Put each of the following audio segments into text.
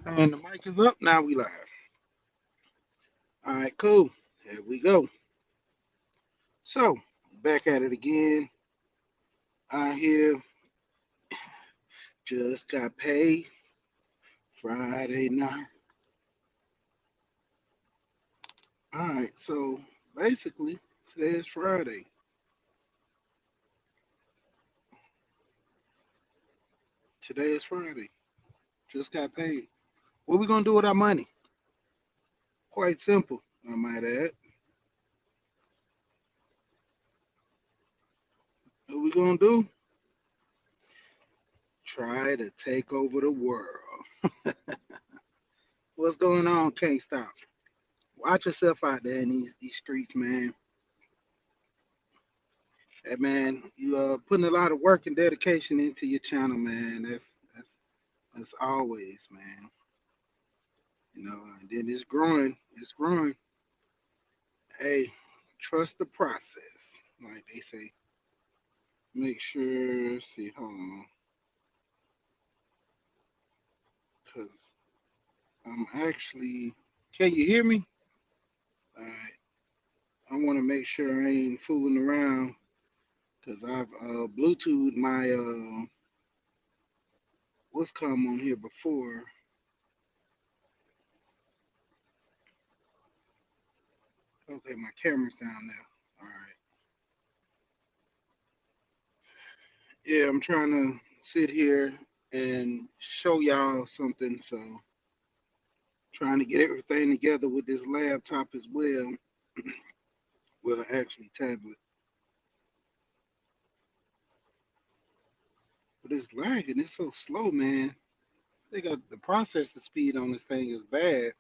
And the mic is up. Now we live. All right, cool. Here we go. So, back at it again. I here just got paid Friday night. All right, so basically, today is Friday. Today is Friday. Just got paid. What we gonna do with our money? Quite simple, I might add. What we gonna do? Try to take over the world. What's going on? Can't stop. Watch yourself out there in these streets, man. Hey man, you putting a lot of work and dedication into your channel, man. That's always, man. And then it's growing. It's growing. Hey, trust the process, like they say. Make sure. See, hold on, cause I'm actually. Can you hear me? Alright. I want to make sure I ain't fooling around, cause I've Bluetooth my what's come on here before. Okay, my camera's down there. All right. Yeah, I'm trying to sit here and show y'all something. So trying to get everything together with this laptop as well. Well, actually tablet. But it's lagging. It's so slow, man. They got the processing speed on this thing is bad.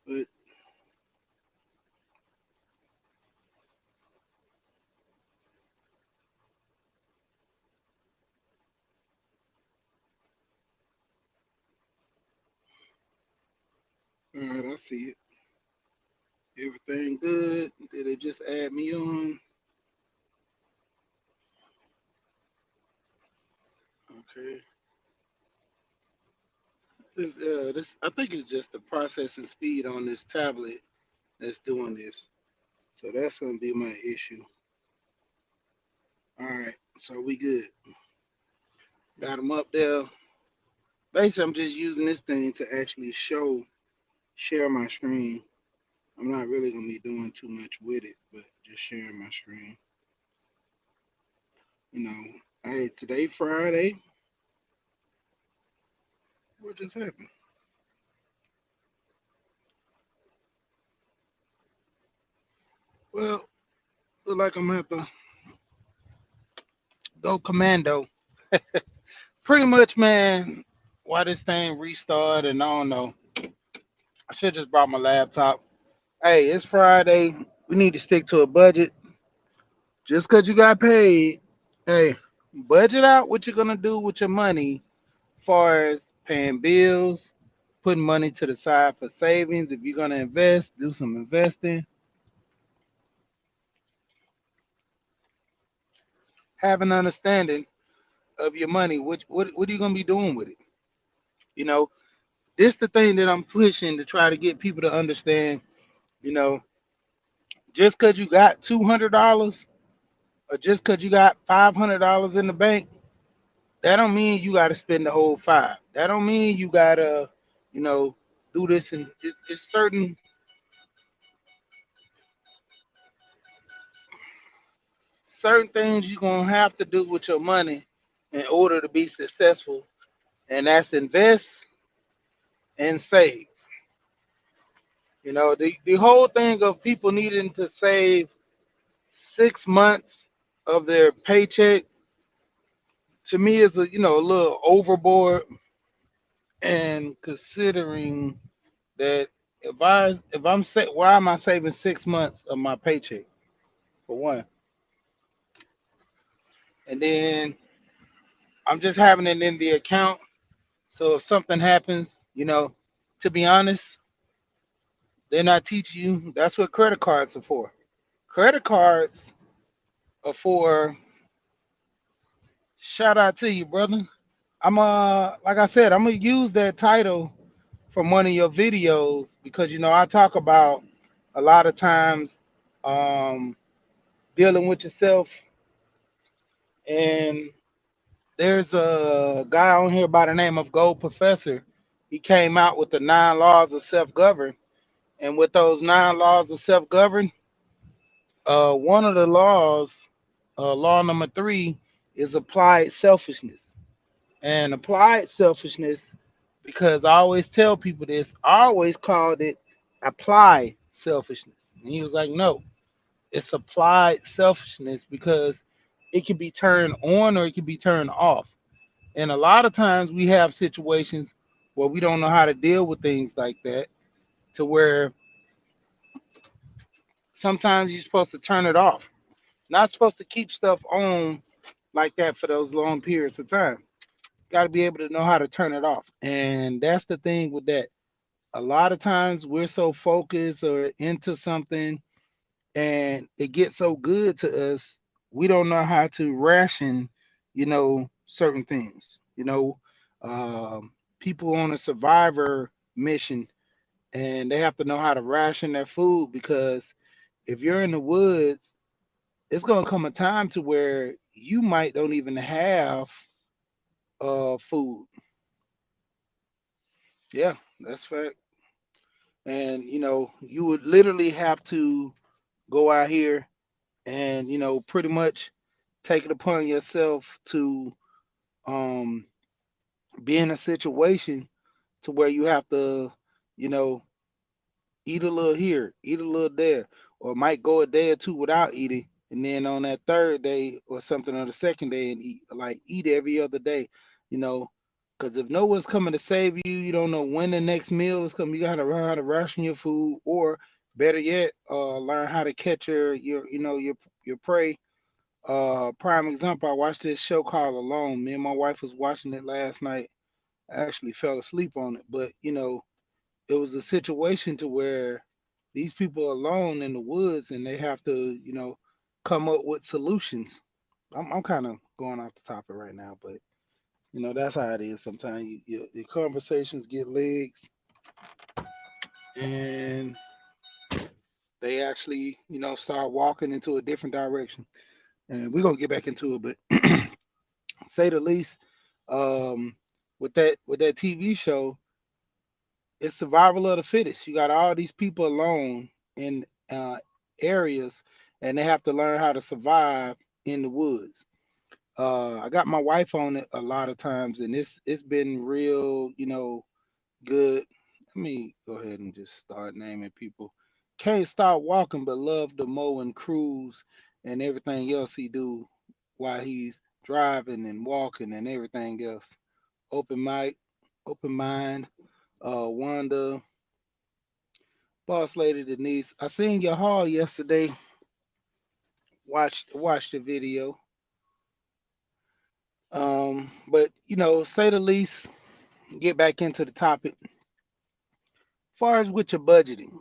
But all right, I see it. Everything good. Did it just add me on? Okay. This I think it's just the processing speed on this tablet that's doing this. So that's gonna be my issue. All right, so we good. Got them up there. Basically, I'm just using this thing to actually share my screen. I'm not really gonna be doing too much with it, but just sharing my screen. You know, hey, today Friday. What just happened? Well, look like I'm gonna have to go commando. Pretty much, man. Why this thing restart and I don't know. I should just brought my laptop. Hey, it's Friday. We need to stick to a budget. Just cause you got paid, hey, budget out what you're gonna do with your money, far as paying bills, putting money to the side for savings. If you're gonna invest, do some investing. Have an understanding of your money. What are you gonna be doing with it? You know, this the thing that I'm pushing to try to get people to understand. You know, just cause you got $200 or just cause you got $500 in the bank, that don't mean you got to spend the whole five. That don't mean you gotta, you know, do this and it's certain things you're gonna have to do with your money in order to be successful, and that's invest and save. The whole thing of people needing to save 6 months of their paycheck to me is a little overboard. And considering that if I'm why am I saving 6 months of my paycheck for one, and then I'm just having it in the account. So if something happens, to be honest, they're not teaching you. That's what credit cards are for. Credit cards are for. Shout out to you, brother. Like I said, I'm gonna use that title from one of your videos because I talk about a lot of times um, dealing with yourself, and there's a guy on here by the name of Gold Professor. He came out with the 9 laws of self-govern, and with those 9 laws of self-govern, one of the laws, law number 3, is applied selfishness. And applied selfishness, because I always tell people this, I always called it applied selfishness. And he was like, no, it's applied selfishness because it can be turned on or it can be turned off. And a lot of times we have situations where we don't know how to deal with things like that, to where sometimes you're supposed to turn it off. Not supposed to keep stuff on like that for those long periods of time. Got to be able to know how to turn it off. And that's the thing with that. A lot of times we're so focused or into something and it gets so good to us, we don't know how to ration, certain things. People on a survivor mission and they have to know how to ration their food because if you're in the woods, it's gonna come a time to where you might don't even have food. Yeah, that's fact. And you would literally have to go out here and pretty much take it upon yourself to um be in a situation to where you have to you know eat a little here, eat a little there, or might go a day or two without eating, and then on that third day or something on the second day and eat, like eat every other day, you know. Because if no one's coming to save you, you don't know when the next meal is coming. You gotta learn how to ration your food, or better yet, learn how to catch your prey. Prime example, I watched this show called Alone. Me and my wife was watching it last night. I actually fell asleep on it, but it was a situation to where these people are alone in the woods and they have to, come up with solutions. I'm kind of going off the topic right now, but that's how it is. Sometimes your conversations get legs and they actually, start walking into a different direction. And we're gonna get back into it, but say the least, um, with that TV show, it's survival of the fittest. You got all these people alone in areas, and they have to learn how to survive in the woods. I got my wife on it a lot of times, and it's been real, good. Let me go ahead and just start naming people. Can't stop walking, but love to mow and cruise and everything else he do while he's driving and walking and everything else. Open mic, open mind. Wanda, boss lady Denise. I seen your haul yesterday. Watched the video. But say the least. Get back into the topic. Far as with your budgeting,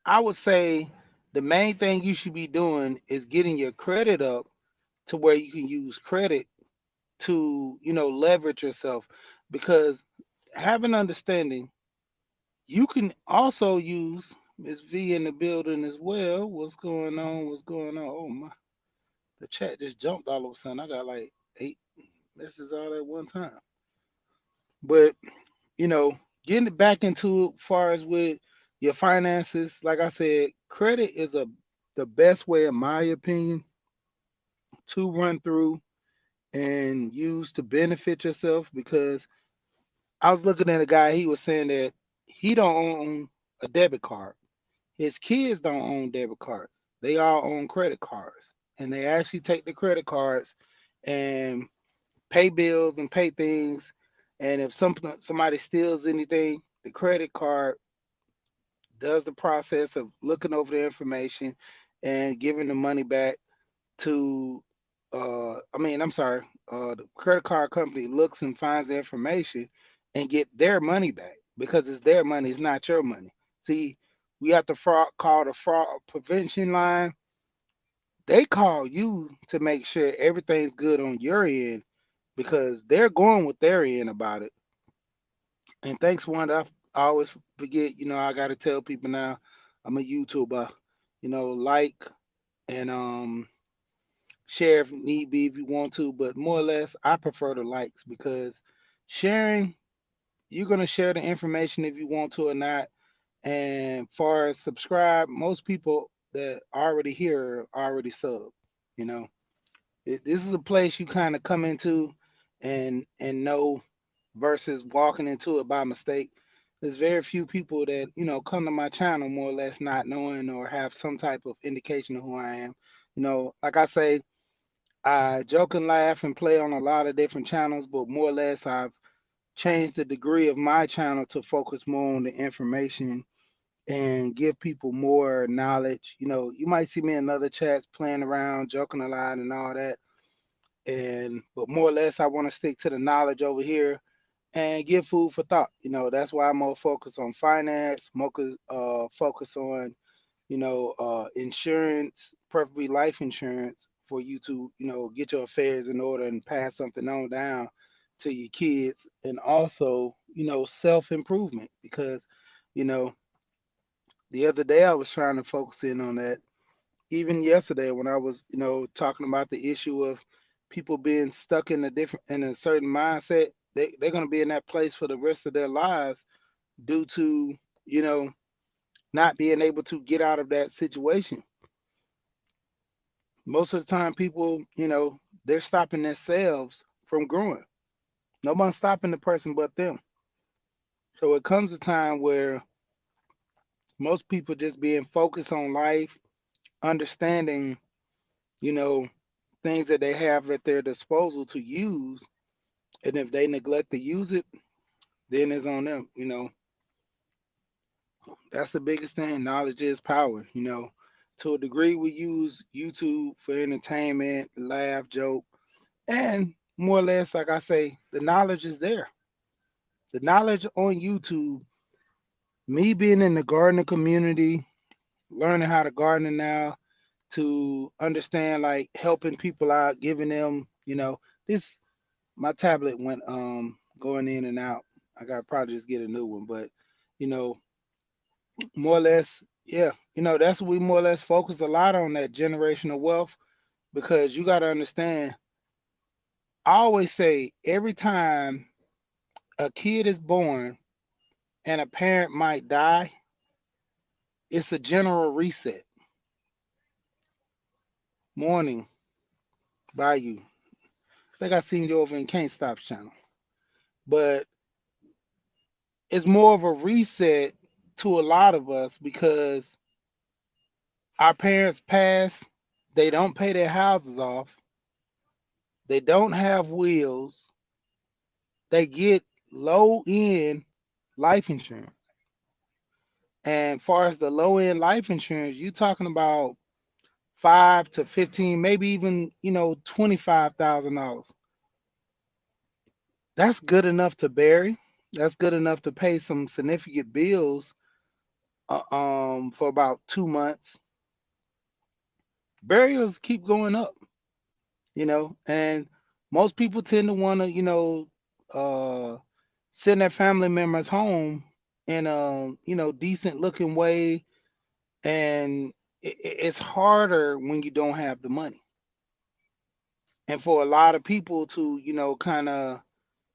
I would say the main thing you should be doing is getting your credit up to where you can use credit to leverage yourself, because have an understanding. You can also use Miss V in the building as well. What's going on? What's going on? Oh my. The chat just jumped all of a sudden. I got like 8 messages all at one time. But getting it back into it, far as with your finances, like I said, credit is the best way, in my opinion, to run through and use to benefit yourself. Because I was looking at a guy, he was saying that he don't own a debit card. His kids don't own debit cards. They all own credit cards, and they actually take the credit cards and pay bills and pay things. And if somebody steals anything, the credit card does the process of looking over the information and giving the money back to. I'm sorry. The credit card company looks and finds the information and get their money back because it's their money. It's not your money. See, we have to call the fraud prevention line. They call you to make sure everything's good on your end because they're going with their end about it. And thanks, one. I always forget. I got to tell people now. I'm a YouTuber. Like and share if need be if you want to, but more or less, I prefer the likes because sharing, you're gonna share the information if you want to or not. And far as subscribe, most people that already here are already sub. You know, this is a place you kind of come into and know versus walking into it by mistake. There's very few people that come to my channel more or less not knowing or have some type of indication of who I am. Like I say, I joke and laugh and play on a lot of different channels, but more or less I've changed the degree of my channel to focus more on the information and give people more knowledge. You might see me in other chats playing around, joking a lot and all that. And but more or less I want to stick to the knowledge over here and give food for thought. That's why I'm more focused on finance, more focus on insurance, preferably life insurance, for you to, get your affairs in order and pass something on down to your kids, and also, self improvement because, you know, the other day I was trying to focus in on that. Even yesterday when I was, talking about the issue of people being stuck in a certain mindset, they're gonna be in that place for the rest of their lives due to, you know, not being able to get out of that situation. Most of the time people, they're stopping themselves from growing. Nobody's stopping the person but them. So it comes a time where most people just being focused on life, understanding, you know, things that they have at their disposal to use, and if they neglect to use it, then it's on them. That's the biggest thing. Knowledge is power. To a degree, we use YouTube for entertainment, laugh, joke, and more or less, like I say, the knowledge is there. The knowledge on YouTube, me being in the gardening community, learning how to garden now, to understand like helping people out, giving them, this my tablet went going in and out. I got to probably just get a new one, but you know, more or less, yeah, that's what we more or less focus a lot on, that generational wealth, because you got to understand. I always say every time a kid is born and a parent might die, it's a general reset. Morning by you. I think I seen you over in Can't Stop's channel, but it's more of a reset to a lot of us because our parents pass, they don't pay their houses off, they don't have wills, they get low end life insurance. And far as the low end life insurance, you're talking about 5 to 15, maybe even $25,000. That's good enough to bury. That's good enough to pay some significant bills for about 2 months. Burials keep going up, and most people tend to want to, uh, send their family members home in a, decent looking way, and it's harder when you don't have the money. And for a lot of people to, kind of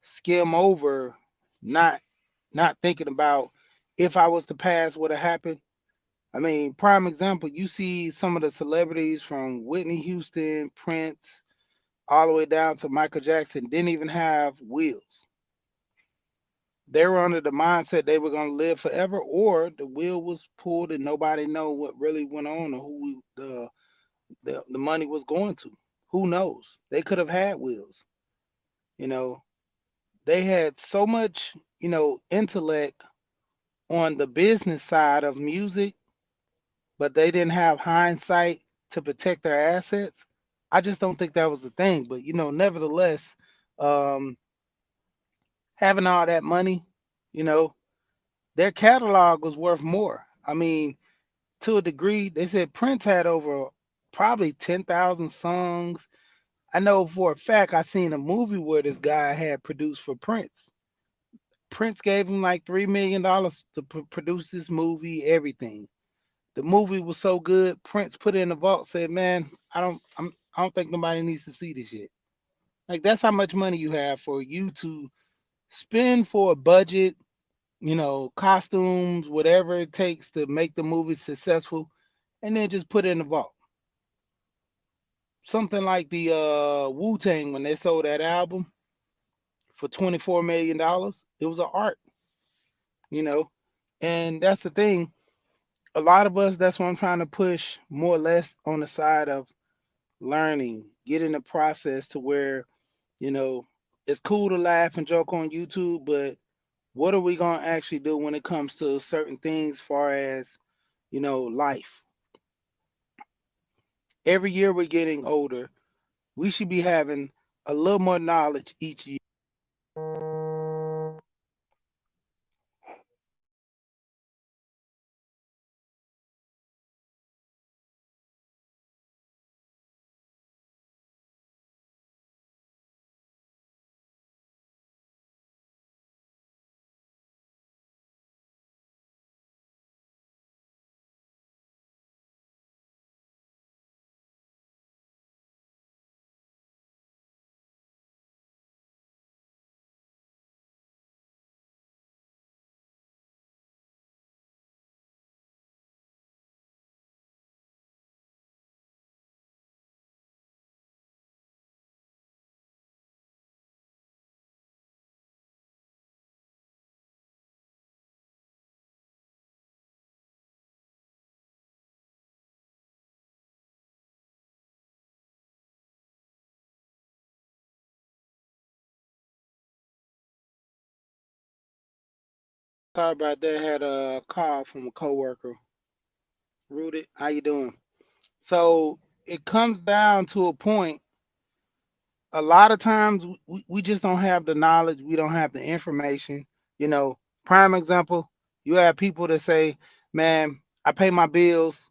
skim over, not not thinking about if I was to pass, what would have happened. I mean, prime example, you see some of the celebrities from Whitney Houston, Prince, all the way down to Michael Jackson didn't even have wills. They were under the mindset they were going to live forever, or the will was pulled and nobody know what really went on or who the money was going to. Who knows? They could have had wills. You know, they had so much, intellect on the business side of music, but they didn't have hindsight to protect their assets. I just don't think that was the thing. But nevertheless, um, having all that money, you know, their catalog was worth more. I mean, to a degree, they said Prince had over probably 10,000 songs. I know for a fact I seen a movie where this guy had produced for Prince. Prince gave him like $3 million to produce this movie, everything. The movie was so good, Prince put it in the vault, said, "Man, I don't think nobody needs to see this yet." Like that's how much money you have for you to spend for a budget, costumes, whatever it takes to make the movie successful, and then just put it in the vault. Something like the Wu Tang when they sold that album for $24 million. It was an art, you know. And that's the thing. A lot of us, that's what I'm trying to push more or less on the side of learning, getting the process to where, you know, it's cool to laugh and joke on YouTube, but what are we gonna actually do when it comes to certain things far as, life? Every year we're getting older. We should be having a little more knowledge each year. Sorry about that. Had a call from a coworker. Rooted, how you doing? So it comes down to a point. A lot of times we just don't have the knowledge. We don't have the information. You know, prime example. You have people that say, "Man, I pay my bills.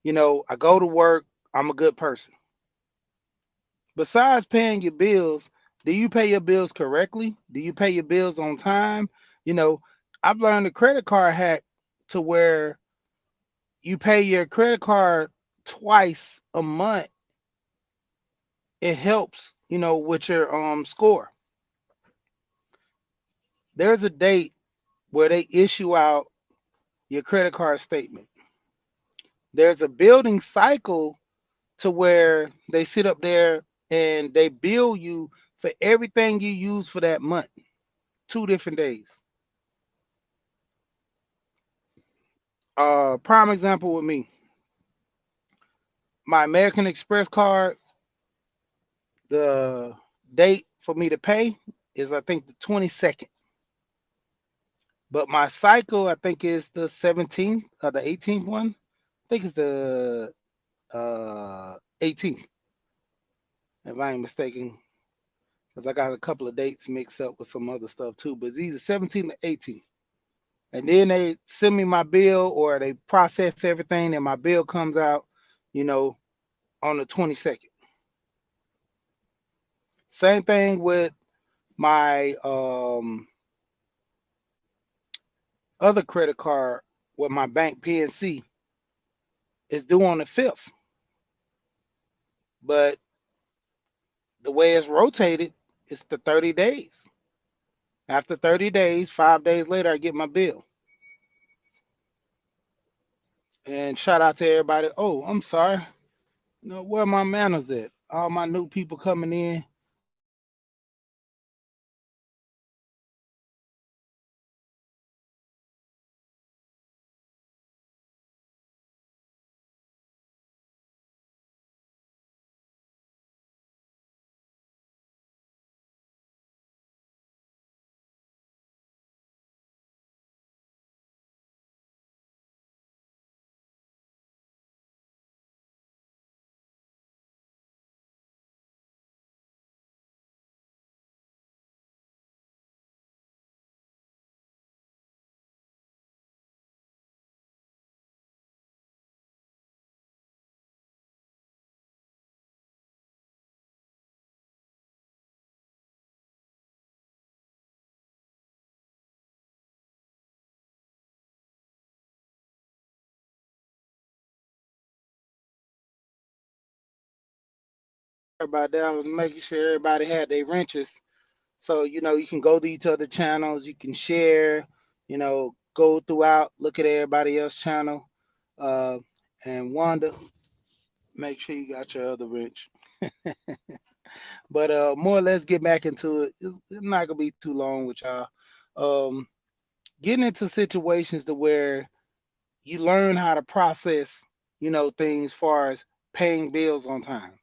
I go to work. I'm a good person." Besides paying your bills, do you pay your bills correctly? Do you pay your bills on time? You know, I've learned a credit card hack to where you pay your credit card twice a month. It helps, with your score. There's a date where they issue out your credit card statement. There's a building cycle to where they sit up there and they bill you for everything you use for that month. 2 different days. Prime example with me, my American Express card, the date for me to pay is I think the 22nd. But my cycle, I think, is the 17th or the 18th one. I think it's the 18th, if I ain't mistaken, because I got a couple of dates mixed up with some other stuff too. But it's either 17th or 18th. And then they send me my bill or they process everything and my bill comes out, you know, on the 22nd. Same thing with my other credit card with my bank PNC is due on the 5th. But the way it's rotated, it's the 30 days. After 30 days, 5 days later, I get my bill. And shout out to everybody. Oh, I'm sorry. Where my manners at? All my new people coming in. Sorry about that. I was making sure everybody had their wrenches. So, you can go to each other channels, you can share, go throughout, look at everybody else's channel. Uh, and Wanda, make sure you got your other wrench. But more or less get back into it. It's not gonna be too long with y'all. Um, Getting into situations to where you learn how to process, things as far as paying bills on time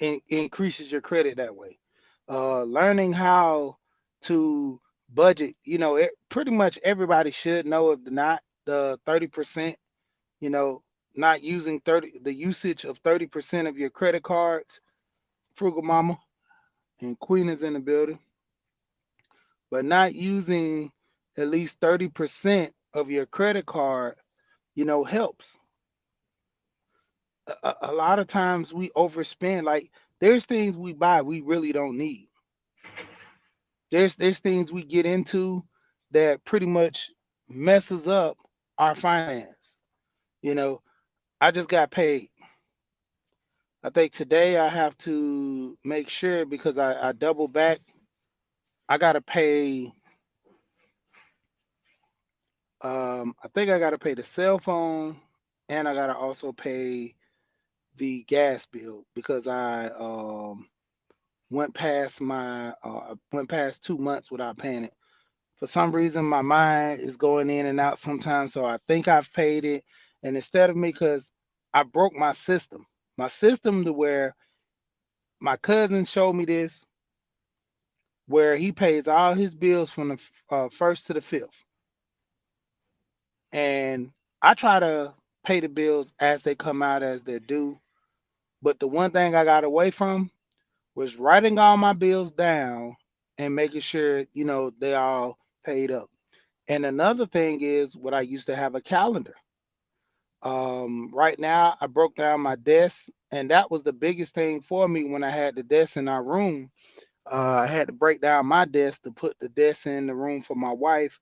and increases your credit that way. Learning how to budget, pretty much everybody should know if not the 30%, you know, not using 30, the usage of 30% of your credit cards. Frugal Mama and Queen is in the building, but not using at least 30% of your credit card, helps. A lot of times we overspend. Like there's things we buy we really don't need. There's things we get into that pretty much messes up our finance. You know, I just got paid. I think today I have to make sure because I double back. I gotta pay. I think I gotta pay the cell phone, and I gotta also pay the gas bill because I went past 2 months without paying it. For some reason, my mind is going in and out sometimes, so I think I've paid it. And instead of me, because I broke my system to where my cousin showed me this, where he pays all his bills from the first to the fifth, and I try to pay the bills as they come out as they're due. But the one thing I got away from was writing all my bills down and making sure they all paid up. And another thing is what I used to have a calendar. Right now, I broke down my desk, and that was the biggest thing for me when I had the desk in our room. I had to break down my desk to put the desk in the room for my wife,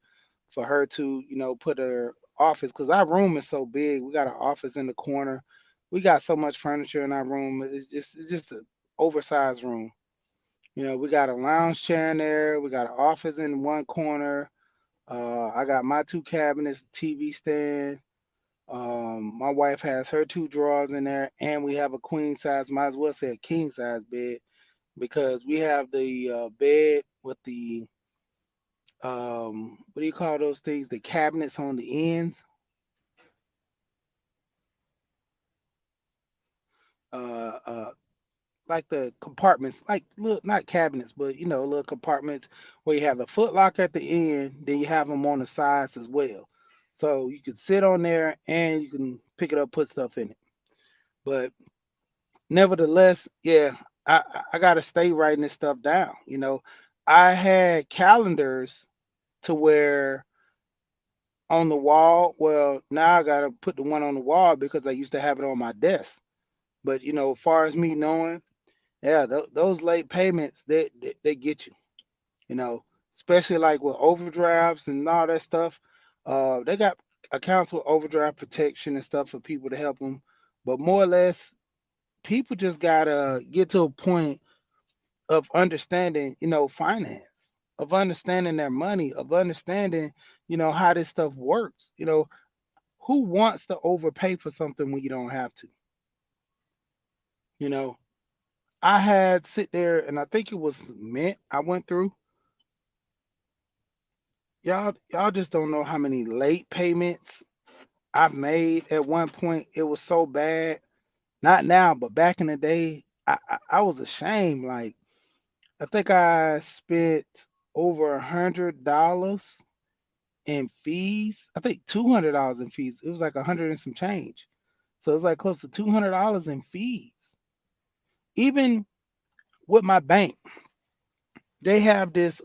for her to, put her office, because our room is so big. We got an office in the corner. We got so much furniture in our room. It's just an oversized room. We got a lounge chair in there. We got an office in one corner. I got my two cabinets, TV stand. My wife has her two drawers in there, and we have a queen size, might as well say a king size bed because we have the bed with the what do you call those things? The cabinets on the ends, uh, uh, like the compartments, like look, not cabinets, but little compartments where you have the foot lock at the end, then you have them on the sides as well. So you can sit on there and you can pick it up, put stuff in it. But nevertheless, yeah, I gotta stay writing this stuff down. I had calendars to where on the wall. Well, now I gotta put the one on the wall because I used to have it on my desk. But as far as me knowing, yeah, those late payments they get you. You know, Especially like with overdrafts and all that stuff. They got accounts with overdraft protection and stuff for people to help them. But more or less, people just gotta get to a point of understanding, finance, of understanding their money, of understanding, how this stuff works. Who wants to overpay for something when you don't have to? You know, I had sit there and I think it was Mint I went through. Y'all just don't know how many late payments I've made at one point. It was so bad. Not now, but back in the day, I was ashamed. Like I think I spent over $100 in fees. I think $200 in fees. It was like 100 and some change. So it's like close to $200 in fees. Even with my bank, they have this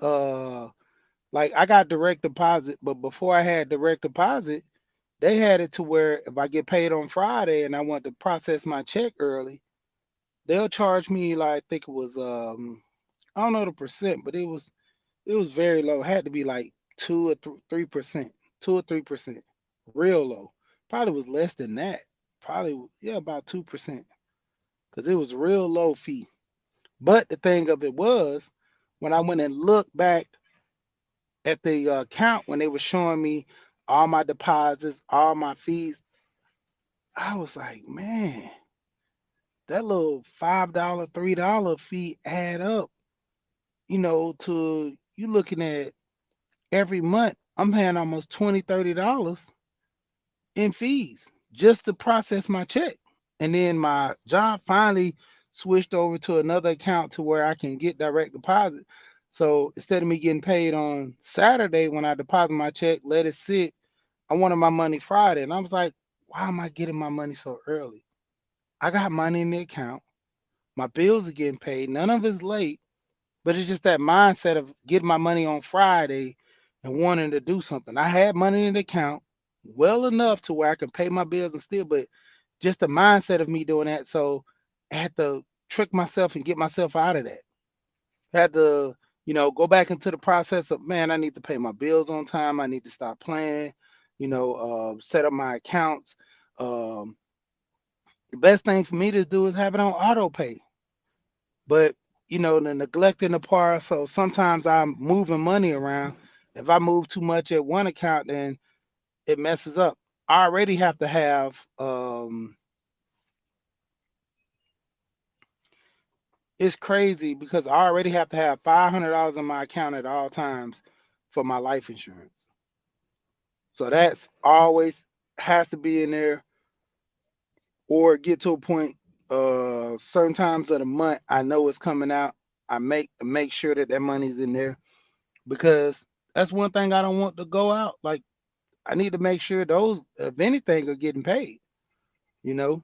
like I got direct deposit, but before I had direct deposit, they had it to where if I get paid on Friday and I want to process my check early, they'll charge me like I think it was I don't know the percent, but it was very low. It had to be like 2 or 3%, 2 or 3%, real low. Probably was less than that. Probably yeah, about 2%. because it was a real low fee. But the thing of it was, when I went and looked back at the account when they were showing me all my deposits, all my fees, I was like, man, that little $5, $3 fee add up. To you looking at every month, I'm paying almost $20, $30 in fees just to process my check. And then my job finally switched over to another account to where I can get direct deposit. So instead of me getting paid on Saturday when I deposit my check, let it sit, I wanted my money Friday. And I was like, why am I getting my money so early? I got money in the account. My bills are getting paid. None of it's late. But it's just that mindset of getting my money on Friday and wanting to do something. I had money in the account well enough to where I can pay my bills and still, but just the mindset of me doing that. So I had to trick myself and get myself out of that. I had to, go back into the process of, man, I need to pay my bills on time. I need to stop playing, set up my accounts. Um, the best thing for me to do is have it on auto pay. But the neglecting the part. So sometimes I'm moving money around. If I move too much at one account, then it messes up. I already have to have. It's crazy because I already have to have $500 in my account at all times for my life insurance. So that's always has to be in there, or get to a point. Certain times of the month, I know it's coming out. I make sure that money's in there because that's one thing I don't want to go out. Like I need to make sure those, if anything, are getting paid. You know,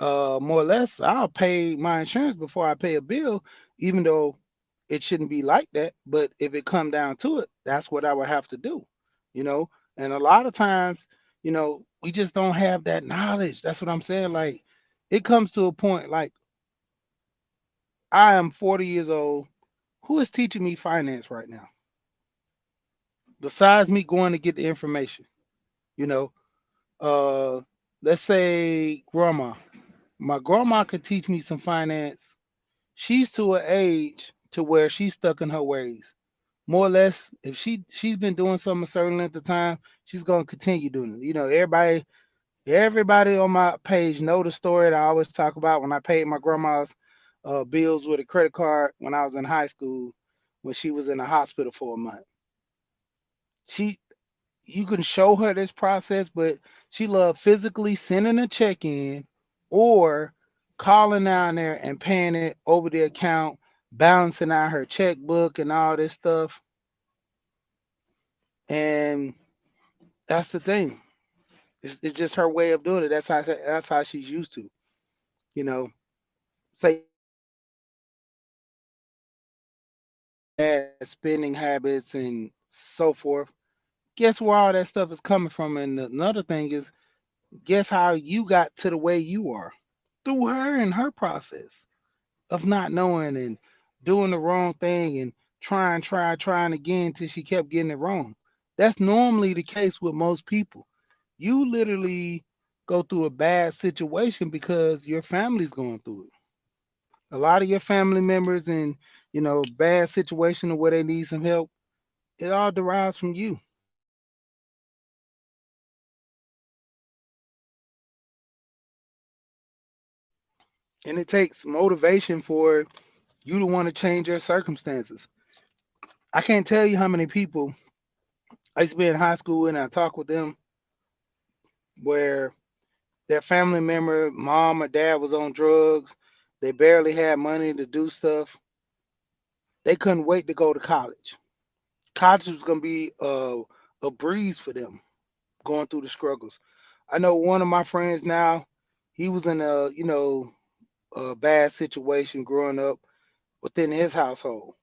more or less, I'll pay my insurance before I pay a bill, even though it shouldn't be like that. But if it come down to it, that's what I would have to do. You know, and a lot of times, we just don't have that knowledge. That's what I'm saying. Like, it comes to a point. Like, I am 40 years old. Who is teaching me finance right now? Besides me going to get the information, you know, uh, let's say grandma. My grandma could teach me some finance. She's to an age to where she's stuck in her ways. More or less, if she's been doing something a certain length of time, she's gonna continue doing it. Everybody on my page know the story that I always talk about when I paid my grandma's bills with a credit card when I was in high school when she was in the hospital for a month. She you can show her this process, but she loved physically sending a check in or calling down there and paying it over the account, balancing out her checkbook and all this stuff. And that's the thing. It's just her way of doing it. That's how she's used to. You know, say you got bad spending habits and so forth. Guess where all that stuff is coming from? And another thing is, guess how you got to the way you are? Through her and her process of not knowing and doing the wrong thing and trying again till she kept getting it wrong. That's normally the case with most people. You literally go through a bad situation because your family's going through it. A lot of your family members in, bad situation where they need some help, it all derives from you. And it takes motivation for you to want to change your circumstances. I can't tell you how many people I used to be in high school and I talk with them where their family member, mom or dad, was on drugs. They barely had money to do stuff. They couldn't wait to go to college. College was going to be a breeze for them going through the struggles. I know one of my friends now, he was in a bad situation growing up within his household.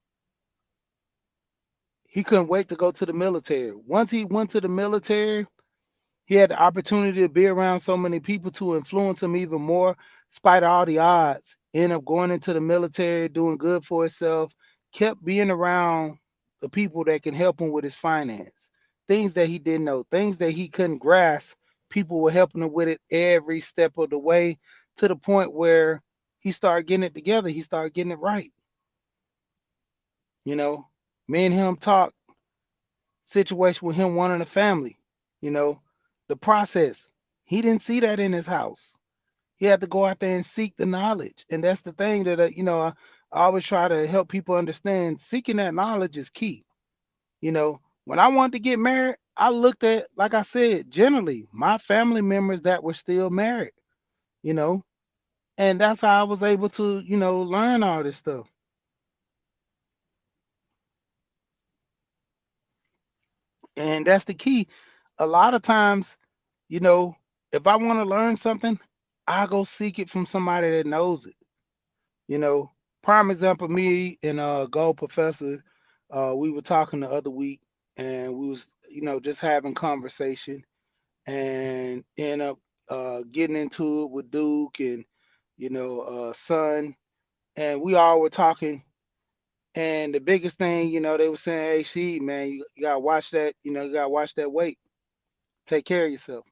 He couldn't wait to go to the military. Once he went to the military, he had the opportunity to be around so many people to influence him even more, despite all the odds. Ended up going into the military, doing good for himself, kept being around the people that can help him with his finance. Things that he didn't know, things that he couldn't grasp, people were helping him with it every step of the way to the point where he started getting it together. He started getting it right. You know, me and him talk situation with him wanting a family. You know, the process. He didn't see that in his house. He had to go out there and seek the knowledge, and that's the thing that I always try to help people understand. Seeking that knowledge is key. When I wanted to get married, I looked at, like I said, generally my family members that were still married. You know, and that's how I was able to learn all this stuff. And that's the key. A lot of times, you know, if I want to learn something, I go seek it from somebody that knows it. You know, prime example, me and Gold Professor, we were talking the other week, and we was just having conversation, and end up getting into it with Duke and Son, and we all were talking. And the biggest thing, they were saying, "Hey, she, man, you gotta watch that. You gotta watch that weight. Take care of yourself."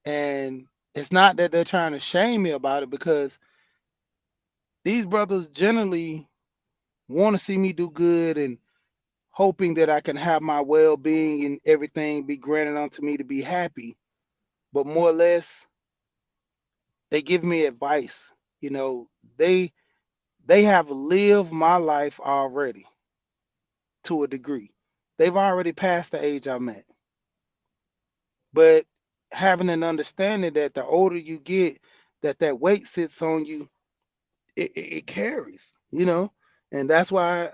And it's not that they're trying to shame me about it, because these brothers generally want to see me do good and hoping that I can have my well being and everything be granted unto me to be happy. But more or less, they give me advice. You know, they they have lived my life already to a degree. They've already passed the age I'm at. But having an understanding that the older you get, that weight sits on you, it carries, and that's why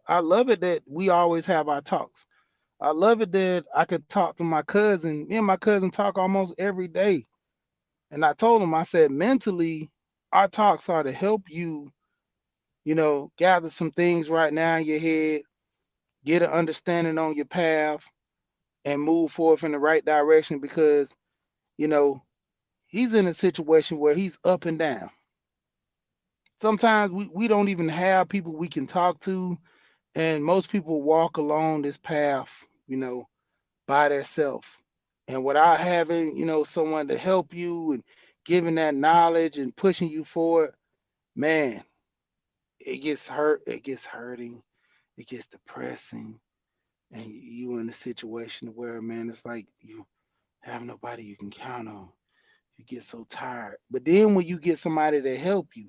I love it that we always have our talks. I love it that I could talk to my cousin. Me and my cousin talk almost every day. And I told him, I said, mentally, our talks are to help you, gather some things right now in your head, get an understanding on your path, and move forward in the right direction, because, you know, he's in a situation where he's up and down. Sometimes we don't even have people we can talk to, and most people walk along this path, you know, by themselves. And without having, someone to help you and giving that knowledge and pushing you forward, man, it gets hurt, it gets hurting, it gets depressing, and you in a situation where, man, it's like you have nobody you can count on. You get so tired. But then when you get somebody to help you,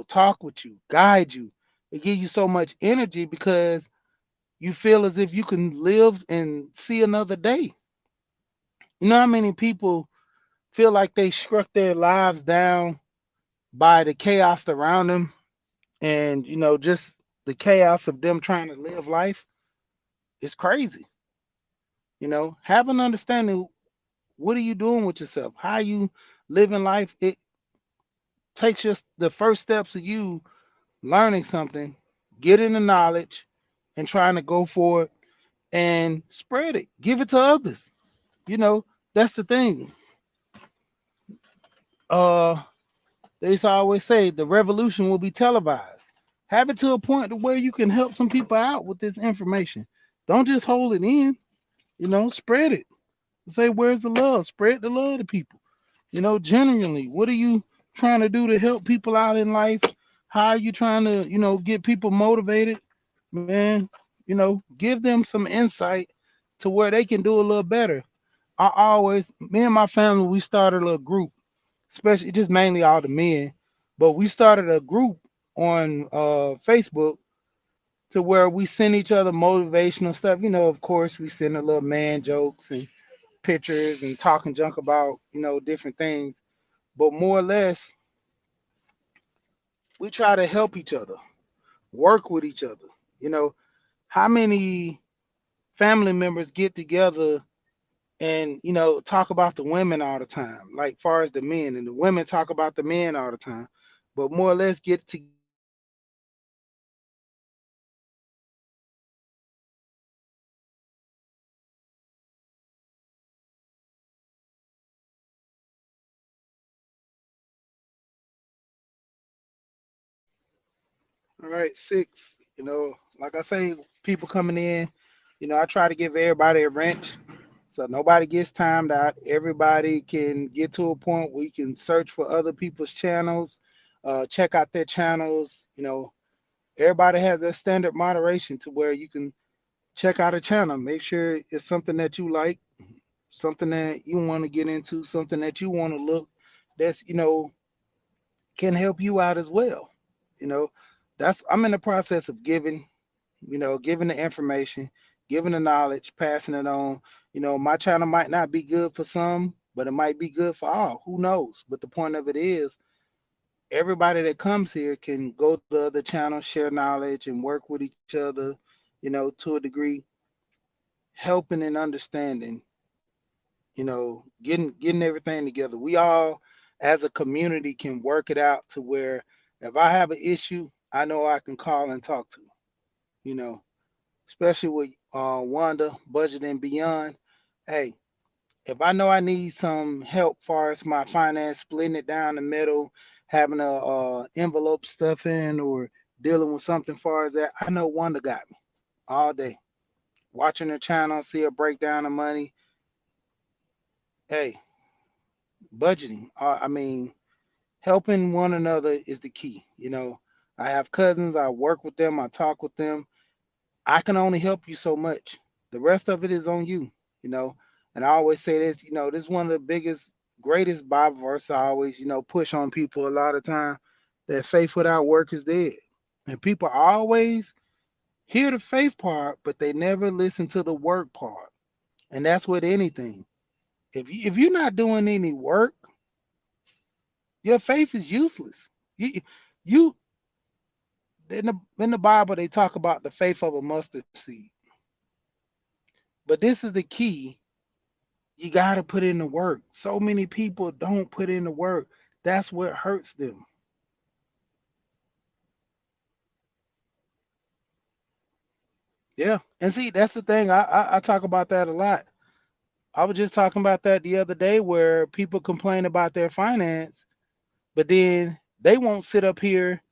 talk with you, guide you, it gives you so much energy, because you feel as if you can live and see another day. You know how many people feel like they struck their lives down by the chaos around them, and just the chaos of them trying to live life is crazy. Have an understanding, what are you doing with yourself, how you living life. It takes just the first steps of you learning something, getting the knowledge, and trying to go for it and spread it, give it to others. That's the thing. uh they used to always say the revolution will be televised. Have it to a point to where you can help some people out with this information. Don't just hold it in. Spread it. Say, where's the love? Spread the love to people. Genuinely, what are you trying to do to help people out in life? How are you trying to, get people motivated? Man, give them some insight to where they can do a little better. Me and my family, we started a group, especially just mainly all the men, but we started a group on Facebook, to where we send each other motivational stuff. Of course, we send a little man jokes and pictures and talking junk about, different things. But more or less, we try to help each other, work with each other. You know, how many family members get together and, talk about the women all the time, like far as the men, and the women talk about the men all the time, but more or less get together and talk about the men and the women don't talk about each other. All right, six. Like I say, people coming in, I try to give everybody a wrench. So nobody gets timed out. Everybody can get to a point where you can search for other people's channels, check out their channels. Everybody has their standard moderation to where you can check out a channel. Make sure it's something that you like, something that you want to get into, something that you want to look that's can help you out as well. You know, that's I'm in the process of giving the information, giving the knowledge, passing it on. My channel might not be good for some, but it might be good for all. Who knows? But the point of it is, everybody that comes here can go to the other channel, share knowledge, and work with each other, to a degree, helping and understanding, getting everything together. We all, as a community, can work it out to where if I have an issue, I know I can call and talk to. You know, especially with Wanda Budget and Beyond. Hey, if I know I need some help far as my finance, splitting it down the middle, having a envelope stuffing, or dealing with something far as that, I know Wanda got me all day. Watching her channel, see her break down the money. Hey, budgeting. I mean, helping one another is the key. I have cousins. I work with them. I talk with them. I can only help you so much. The rest of it is on you, you know. And I always say this, this is one of the biggest, greatest Bible verse I always, push on people a lot of time, that faith without work is dead. And people always hear the faith part, but they never listen to the work part. And that's with anything. If you're not doing any work, your faith is useless. You in the Bible they talk about the faith of a mustard seed. But this is the key. You got to put in the work. So many people don't put in the work. That's what hurts them. Yeah. And see, that's the thing. I talk about that a lot. I was just talking about that the other day where people complain about their finance, but then they won't sit up here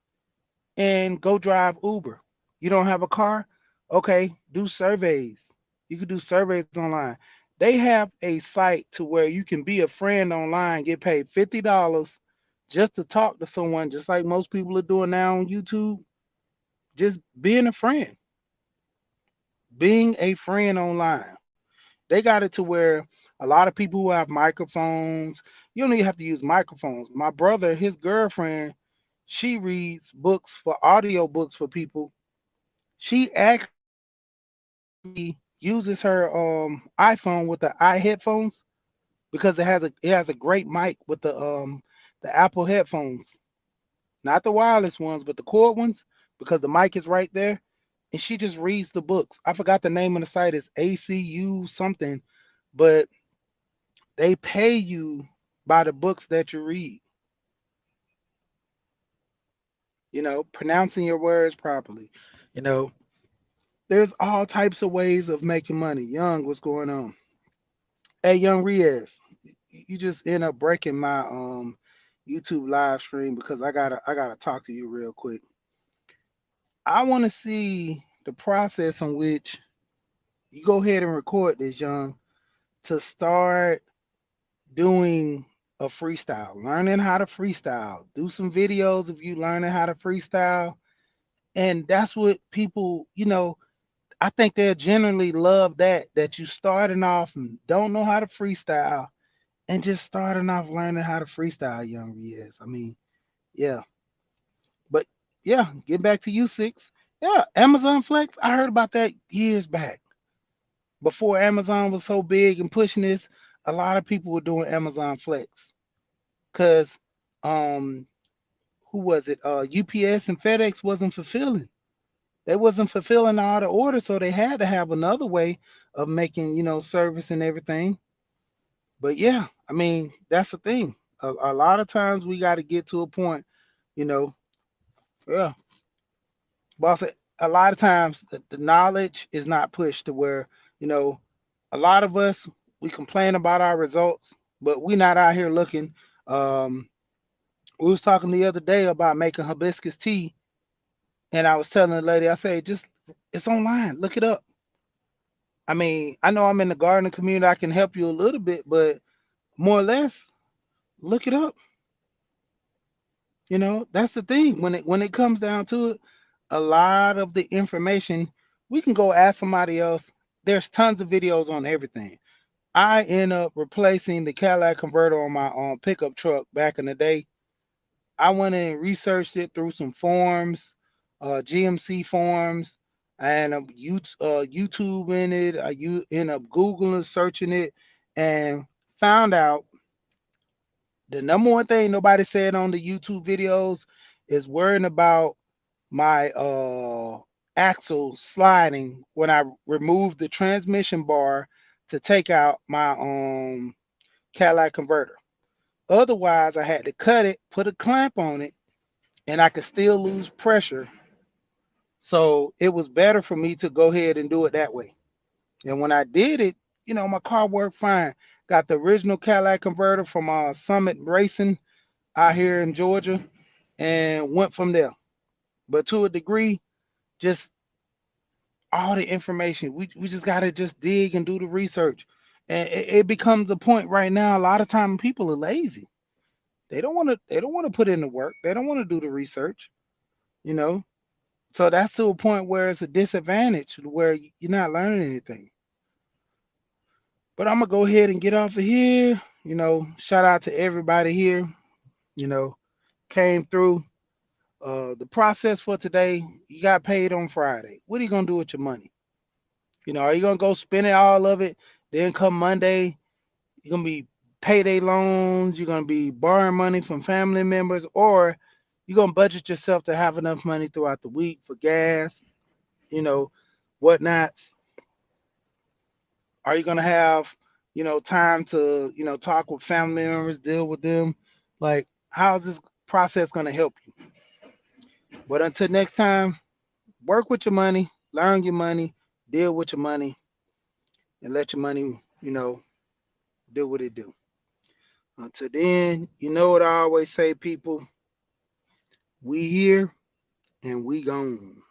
and go drive Uber. You don't have a car? Okay, do surveys. You can do surveys online. They have a site to where you can be a friend online, get paid $50 just to talk to someone, just like most people are doing now on YouTube. Just being a friend online. They got it to where a lot of people who have microphones, you don't even have to use microphones. My brother, his girlfriend, she reads books for audio books for people. She actually uses her iPhone with the iHeadphones because it has a great mic with the Apple headphones, not the wireless ones, but the cord ones, because the mic is right there. And she just reads the books. I forgot the name of the site is ACU something, but they pay you by the books that you read. Pronouncing your words properly. You know, there's all types of ways of making money. Young, what's going on? Hey, Young Riaz, you just end up breaking my YouTube live stream because I gotta talk to you real quick. I want to see the process on which you go ahead and record this, Young, to start doing a freestyle, learning how to freestyle. Do some videos of you learning how to freestyle, and that's what people, I think they'll generally love that you starting off and don't know how to freestyle and just starting off learning how to freestyle, Young Riaz. I mean, yeah. But yeah, get back to you six. Yeah, Amazon Flex. I heard about that years back. Before Amazon was so big and pushing this, a lot of people were doing Amazon Flex. Cause um who was it? UPS and FedEx wasn't fulfilling. They wasn't fulfilling all the orders, so they had to have another way of making, service and everything. But yeah, I mean, that's the thing. A lot of times we got to get to a point, you know, yeah, boss. A lot of times the knowledge is not pushed to where, you know, a lot of us we complain about our results, but we not out here looking. Um, we was talking the other day about making hibiscus tea, and I was telling the lady, I say, just it's online, look it up. I mean, I know I'm in the gardening community. I can help you a little bit, but more or less, look it up. That's the thing. When it comes down to it, a lot of the information we can go ask somebody else. There's tons of videos on everything. I end up replacing the Cadillac converter on my pickup truck back in the day. I went and researched it through some forums, GMC forums, and YouTube in it. I end up Googling, searching it, and found out the number one thing nobody said on the YouTube videos is worrying about my axle sliding when I removed the transmission bar to take out my Cadillac converter. Otherwise, I had to cut it, put a clamp on it, and I could still lose pressure. So it was better for me to go ahead and do it that way. And when I did it, my car worked fine. Got the original Cadillac converter from Summit Racing out here in Georgia and went from there. But to a degree, just all the information. We just gotta just dig and do the research. And it becomes a point right now. A lot of time people are lazy. They don't want to put in the work. They don't want to do the research. You know. So that's to a point where it's a disadvantage where you're not learning anything. But I'm gonna go ahead and get off of here. Shout out to everybody here. You know, came through. The process for today, you got paid on Friday. What are you gonna do with your money? Are you gonna go spend it all of it? Then come Monday, you're gonna be payday loans. You're gonna be borrowing money from family members, or you're gonna budget yourself to have enough money throughout the week for gas, you know, whatnots. Are you gonna have, time to, talk with family members, deal with them? Like, how's this process gonna help you? But until next time, work with your money, learn your money, deal with your money, and let your money, do what it do. Until then, you know what I always say, people, we here and we gone.